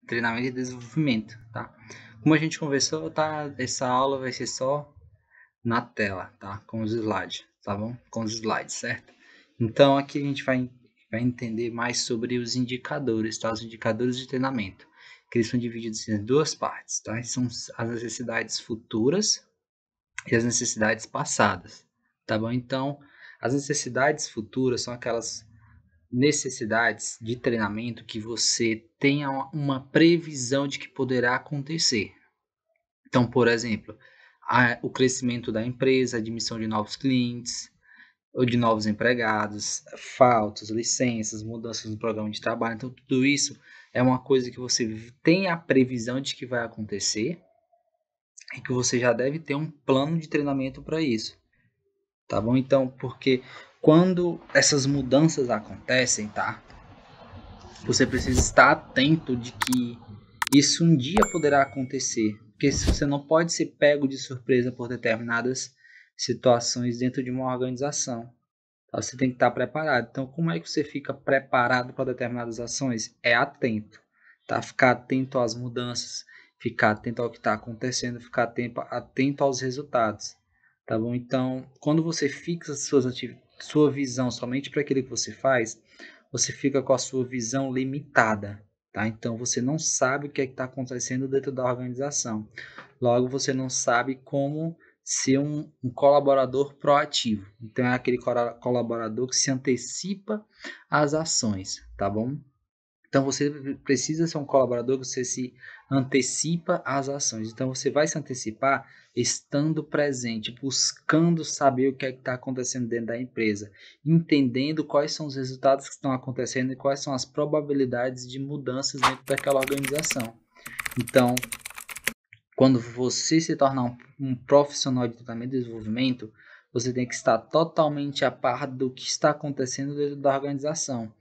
treinamento e desenvolvimento, tá? Como a gente conversou, tá? Essa aula vai ser só na tela, tá? Com os slides, tá bom? Com os slides, certo? Então, aqui a gente vai entender mais sobre os indicadores, tá? Os indicadores de treinamento, que eles são divididos em duas partes, tá? São as necessidades futuras e as necessidades passadas, tá bom? Então, as necessidades futuras são aquelas necessidades de treinamento que você tenha uma previsão de que poderá acontecer. Então, por exemplo, o crescimento da empresa, a admissão de novos clientes ou de novos empregados, faltas, licenças, mudanças no programa de trabalho. Então, tudo isso é uma coisa que você tem a previsão de que vai acontecer e que você já deve ter um plano de treinamento para isso, tá bom? Então, porque quando essas mudanças acontecem, tá? Você precisa estar atento de que isso um dia poderá acontecer, porque você não pode ser pego de surpresa por determinadas situações dentro de uma organização. Tá? Você tem que estar preparado. Então, como é que você fica preparado para determinadas ações? É atento, tá? Ficar atento às mudanças, ficar atento ao que está acontecendo, ficar atento aos resultados, tá bom? Então, quando você fixa sua visão somente para aquilo que você faz, você fica com a sua visão limitada, tá? Então, você não sabe o que é que está acontecendo dentro da organização. Logo, você não sabe como ser um colaborador proativo. Então, é aquele colaborador que se antecipa às ações, tá bom? Então, você precisa ser um colaborador que você se antecipa às ações. Então, você vai se antecipar estando presente, buscando saber o que é que está acontecendo dentro da empresa, entendendo quais são os resultados que estão acontecendo e quais são as probabilidades de mudanças dentro daquela organização. Então, quando você se tornar um profissional de treinamento e desenvolvimento, você tem que estar totalmente a par do que está acontecendo dentro da organização,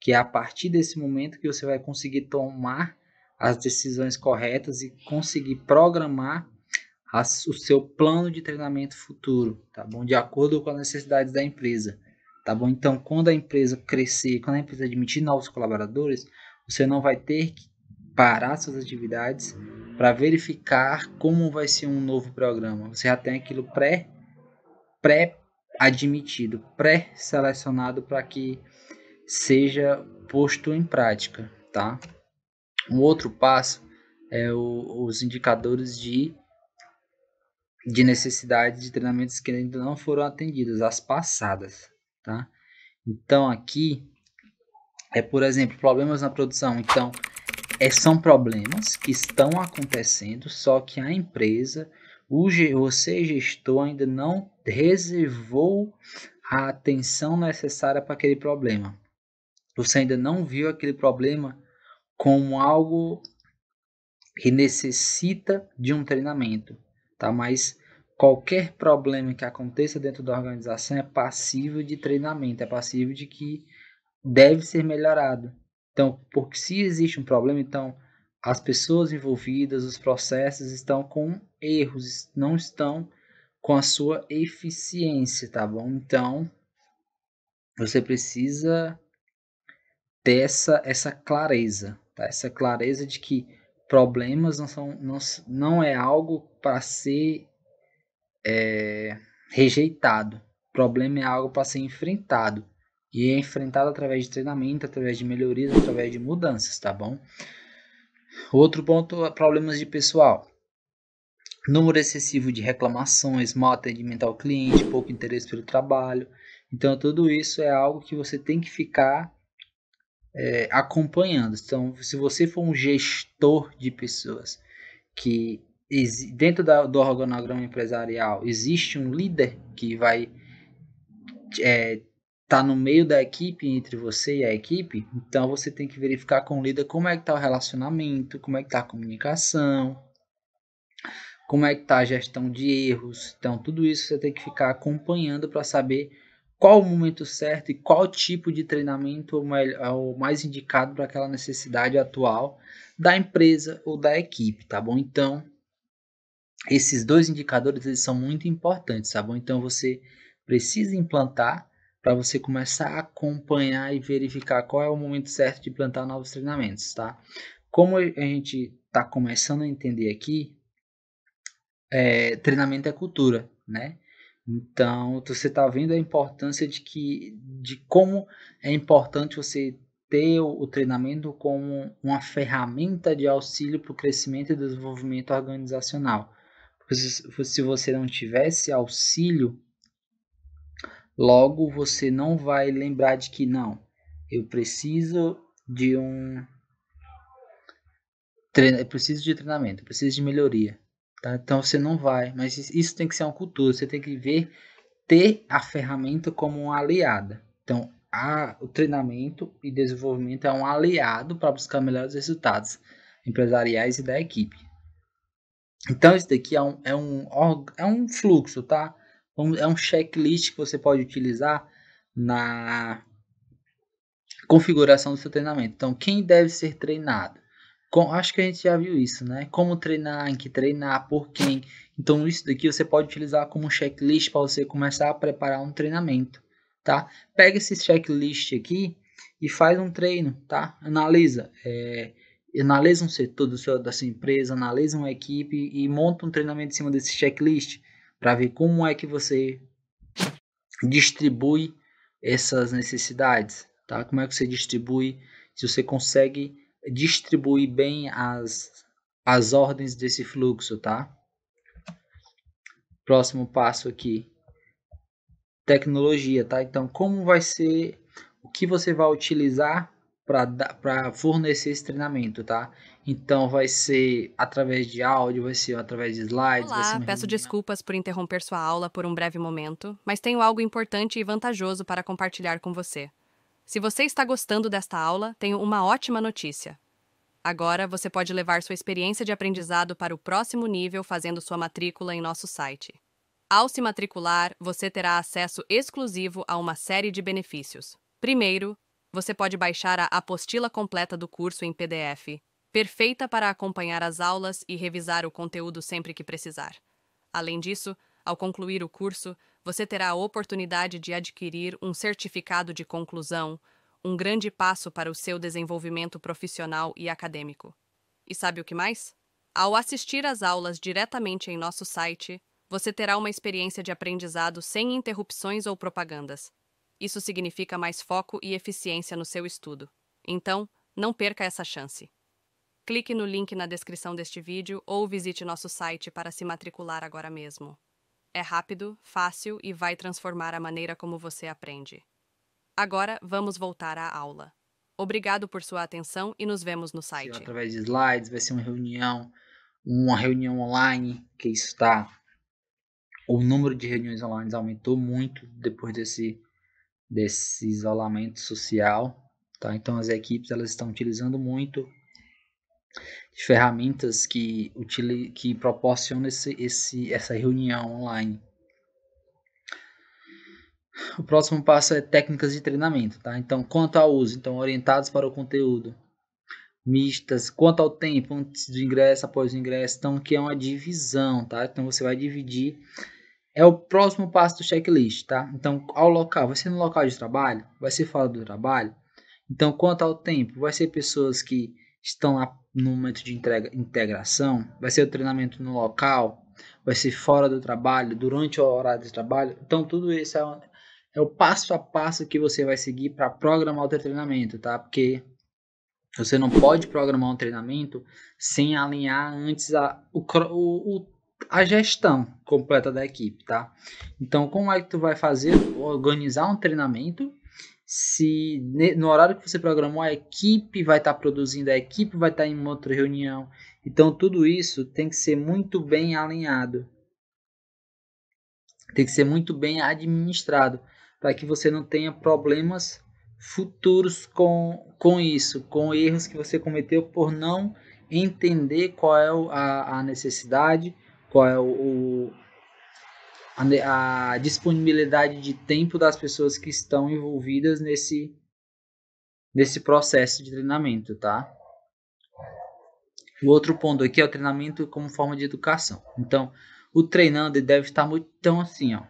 que é a partir desse momento que você vai conseguir tomar as decisões corretas e conseguir programar o seu plano de treinamento futuro, tá bom? De acordo com as necessidades da empresa, tá bom? Então, quando a empresa crescer, quando a empresa admitir novos colaboradores, você não vai ter que parar suas atividades para verificar como vai ser um novo programa. Você já tem aquilo pré-admitido, pré-selecionado para que seja posto em prática, tá? Um outro passo é os indicadores de necessidade de treinamentos que ainda não foram atendidos, as passadas, tá? Então aqui por exemplo, problemas na produção. Então, são problemas que estão acontecendo, só que a empresa, você gestor ainda não reservou a atenção necessária para aquele problema. Você ainda não viu aquele problema como algo que necessita de um treinamento, tá? Mas qualquer problema que aconteça dentro da organização é passível de treinamento, é passível de que deve ser melhorado. Então, porque se existe um problema, então as pessoas envolvidas, os processos estão com erros, não estão com a sua eficiência, tá bom? Então, você precisa ter essa clareza, tá? Essa clareza de que problemas não é algo para ser rejeitado. Problema é algo para ser enfrentado. E é enfrentado através de treinamento, através de melhorias, através de mudanças, tá bom? Outro ponto é problemas de pessoal. Número excessivo de reclamações, mau atendimento ao cliente, pouco interesse pelo trabalho. Então, tudo isso é algo que você tem que ficar acompanhando. Então, se você for um gestor de pessoas que dentro do organograma empresarial existe um líder que vai tá no meio da equipe, entre você e a equipe, então você tem que verificar com o líder como é que tá o relacionamento, como é que tá a comunicação, como é que tá a gestão de erros. Então, tudo isso você tem que ficar acompanhando para saber qual o momento certo e qual tipo de treinamento é o mais indicado para aquela necessidade atual da empresa ou da equipe, tá bom? Então, esses dois indicadores eles são muito importantes, tá bom? Então, você precisa implantar para você começar a acompanhar e verificar qual é o momento certo de implantar novos treinamentos, tá? como a gente está começando a entender aqui, treinamento é cultura, né? Então, você está vendo a importância de como é importante você ter o treinamento como uma ferramenta de auxílio para o crescimento e desenvolvimento organizacional. Porque se você não tivesse auxílio, logo você não vai lembrar de que não, eu preciso de eu preciso de treinamento, eu preciso de melhoria. Tá? Então você não vai, mas isso tem que ser uma cultura, você tem que ter a ferramenta como uma aliada. Então, o treinamento e desenvolvimento é um aliado para buscar melhores resultados empresariais e da equipe. Então, isso daqui é um fluxo, tá? É um checklist que você pode utilizar na configuração do seu treinamento. Então, quem deve ser treinado? Acho que a gente já viu isso, né? Como treinar, em que treinar, por quem. Então, isso daqui você pode utilizar como um checklist para você começar a preparar um treinamento, tá? Pega esse checklist aqui e faz um treino, tá? Analisa um setor da sua empresa, analisa uma equipe e monta um treinamento em cima desse checklist para ver como é que você distribui essas necessidades, tá? Como é que você distribui, se você consegue distribuir bem as ordens desse fluxo, tá? Próximo passo aqui, tecnologia, tá? Então, como vai ser, o que você vai utilizar para fornecer esse treinamento, tá? Então, vai ser através de áudio, vai ser através de slides, vai ser Olá, uma peço reunião. desculpas por interromper sua aula por um breve momento, mas tenho algo importante e vantajoso para compartilhar com você. Se você está gostando desta aula, tenho uma ótima notícia. Agora você pode levar sua experiência de aprendizado para o próximo nível fazendo sua matrícula em nosso site. Ao se matricular, você terá acesso exclusivo a uma série de benefícios. Primeiro, você pode baixar a apostila completa do curso em PDF, perfeita para acompanhar as aulas e revisar o conteúdo sempre que precisar. Além disso, ao concluir o curso, você terá a oportunidade de adquirir um certificado de conclusão, um grande passo para o seu desenvolvimento profissional e acadêmico. E sabe o que mais? Ao assistir às aulas diretamente em nosso site, você terá uma experiência de aprendizado sem interrupções ou propagandas. Isso significa mais foco e eficiência no seu estudo. Então, não perca essa chance. Clique no link na descrição deste vídeo ou visite nosso site para se matricular agora mesmo. É rápido, fácil e vai transformar a maneira como você aprende. Agora, vamos voltar à aula. Obrigado por sua atenção e nos vemos no site. Através de slides, vai ser uma reunião online, que isso está. O número de reuniões online aumentou muito depois desse isolamento social, tá? Então as equipes elas estão utilizando muito de ferramentas que proporcionam essa reunião online. O próximo passo é técnicas de treinamento, tá? Então, quanto ao uso, então orientados para o conteúdo, mistas, quanto ao tempo, antes do ingresso, após o ingresso, então que é uma divisão, tá? Então você vai dividir. É o próximo passo do checklist, tá? Então, ao local, vai ser no local de trabalho, vai ser fora do trabalho. Então, quanto ao tempo, vai ser pessoas que estão lá no momento de integração, vai ser o treinamento no local, vai ser fora do trabalho, durante o horário de trabalho. Então, tudo isso é o passo a passo que você vai seguir para programar o teu treinamento, tá? Porque você não pode programar um treinamento sem alinhar antes a gestão completa da equipe, tá? Então, como é que tu vai fazer, organizar um treinamento se no horário que você programou a equipe vai estar produzindo, a equipe vai estar em uma outra reunião. Então, tudo isso tem que ser muito bem alinhado, tem que ser muito bem administrado, para que você não tenha problemas futuros com isso, com erros que você cometeu por não entender qual é a necessidade, qual é a disponibilidade de tempo das pessoas que estão envolvidas nesse processo de treinamento, tá? O outro ponto aqui é o treinamento como forma de educação. Então, o treinando deve estar muito, então assim, ó,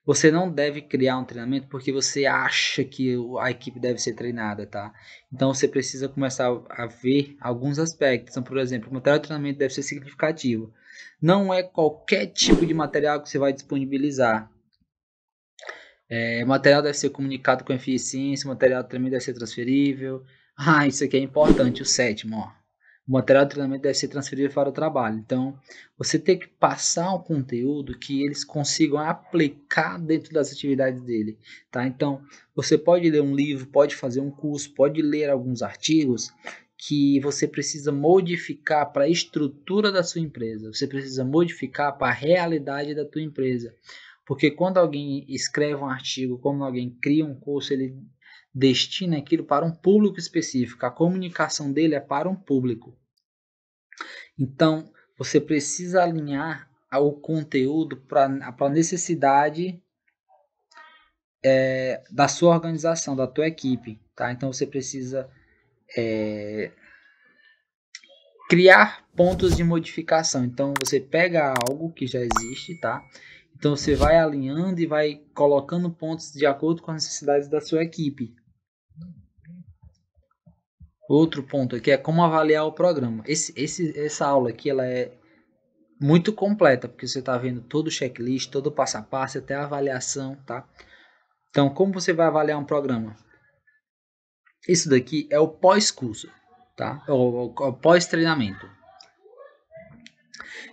Você não deve criar um treinamento porque você acha que a equipe deve ser treinada, tá? Então você precisa começar a ver alguns aspectos. Então, por exemplo, o material de treinamento deve ser significativo. Não é qualquer tipo de material que você vai disponibilizar. O material deve ser comunicado com eficiência, o material também deve ser transferível. Ah, isso aqui é importante, o sétimo, ó. O material de treinamento deve ser transferível para o trabalho. Então, você tem que passar um conteúdo que eles consigam aplicar dentro das atividades dele, tá? Então, você pode ler um livro, pode fazer um curso, pode ler alguns artigos que você precisa modificar para a estrutura da sua empresa. Você precisa modificar para a realidade da tua empresa. Porque quando alguém escreve um artigo, quando alguém cria um curso, ele destina aquilo para um público específico. A comunicação dele é para um público. Então, você precisa alinhar o conteúdo para a necessidade da sua organização, da tua equipe. Tá? Então, você precisa criar pontos de modificação. Então, você pega algo que já existe, tá? Então, você vai alinhando e vai colocando pontos de acordo com as necessidades da sua equipe. Outro ponto aqui é como avaliar o programa. Essa aula aqui ela é muito completa, porque você está vendo todo o checklist, todo o passo a passo, até a avaliação, tá? Então, como você vai avaliar um programa? Isso daqui é o pós-curso, tá? O pós-treinamento.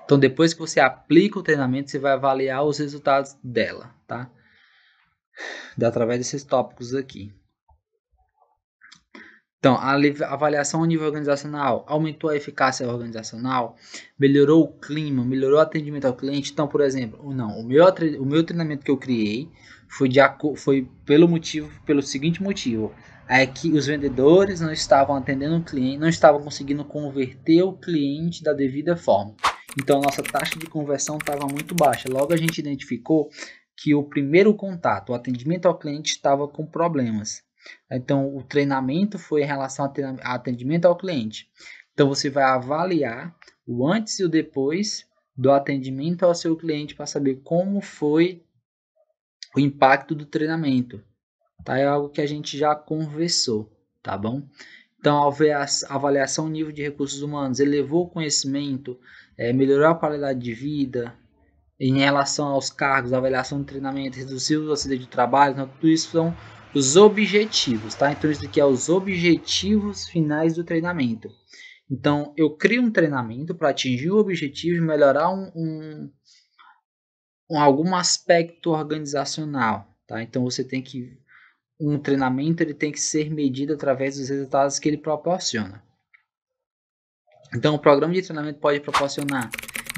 Então, depois que você aplica o treinamento, você vai avaliar os resultados dela, tá? Através desses tópicos aqui. Então, a avaliação a nível organizacional aumentou a eficácia organizacional, melhorou o clima, melhorou o atendimento ao cliente. Então, por exemplo, não, o meu treinamento que eu criei foi pelo seguinte motivo: é que os vendedores não estavam atendendo o cliente, não estavam conseguindo converter o cliente da devida forma. Então, a nossa taxa de conversão estava muito baixa. Logo, a gente identificou que o primeiro contato, o atendimento ao cliente, estava com problemas. Então, o treinamento foi em relação a atendimento ao cliente. Então, você vai avaliar o antes e o depois do atendimento ao seu cliente para saber como foi o impacto do treinamento. Tá? É algo que a gente já conversou, tá bom? Então, a avaliação do nível de recursos humanos elevou o conhecimento, melhorou a qualidade de vida, em relação aos cargos, avaliação do treinamento, reduziu o acidente de trabalho, então tudo isso são os objetivos, tá? Então isso aqui é os objetivos finais do treinamento. Então eu crio um treinamento para atingir o objetivo e melhorar algum aspecto organizacional, tá? Então você tem que um treinamento ele tem que ser medido através dos resultados que ele proporciona. Então o programa de treinamento pode proporcionar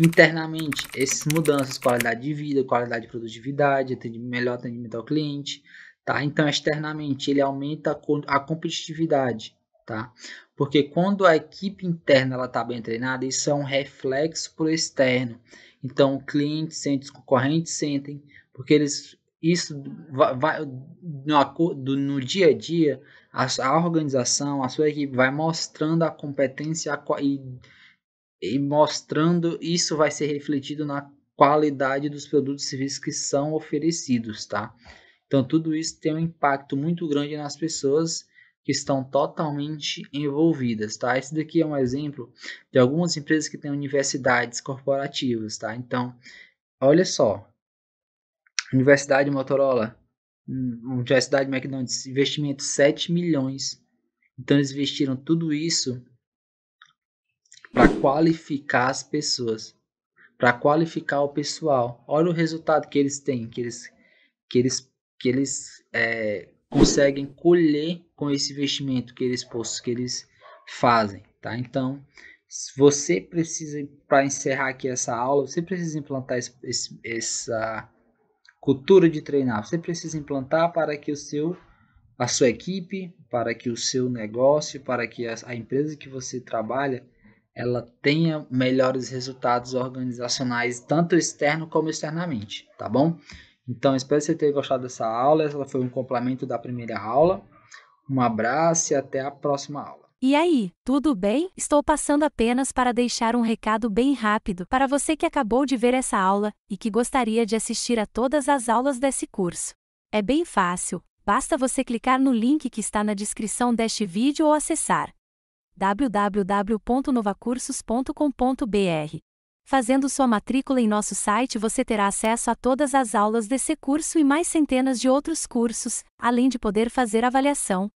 internamente essas mudanças, qualidade de vida, qualidade de produtividade, melhor atendimento ao cliente, tá? Então externamente ele aumenta a competitividade, tá? Porque quando a equipe interna ela está bem treinada, isso é um reflexo para o externo. Então o cliente sente, os concorrentes sentem, porque isso vai no dia a dia a organização, a sua equipe vai mostrando a competência e mostrando isso vai ser refletido na qualidade dos produtos e serviços que são oferecidos, tá? Então tudo isso tem um impacto muito grande nas pessoas que estão totalmente envolvidas, tá? Esse daqui é um exemplo de algumas empresas que têm universidades corporativas, tá? Então, olha só, Universidade Motorola, Universidade McDonald's, investimento 7 milhões. Então eles investiram tudo isso para qualificar as pessoas, para qualificar o pessoal. Olha o resultado que eles têm, que eles conseguem colher com esse investimento que eles fazem, tá? Então, você precisa, para encerrar aqui essa aula, você precisa implantar essa cultura de treinar. Você precisa implantar para que a sua equipe, para que o seu negócio, para que a empresa que você trabalha, ela tenha melhores resultados organizacionais, tanto externo como externamente, tá bom? Então, espero que você tenha gostado dessa aula. Ela foi um complemento da primeira aula. Um abraço e até a próxima aula. E aí, tudo bem? Estou passando apenas para deixar um recado bem rápido para você que acabou de ver essa aula e que gostaria de assistir a todas as aulas desse curso. É bem fácil, basta você clicar no link que está na descrição deste vídeo ou acessar www.novacursos.com.br. Fazendo sua matrícula em nosso site, você terá acesso a todas as aulas desse curso e mais centenas de outros cursos, além de poder fazer avaliação.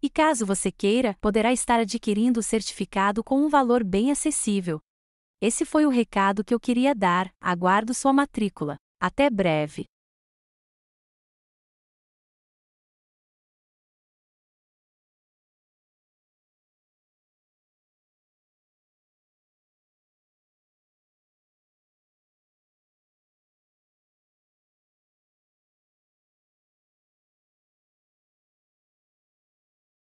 E caso você queira, poderá estar adquirindo o certificado com um valor bem acessível. Esse foi o recado que eu queria dar. Aguardo sua matrícula. Até breve!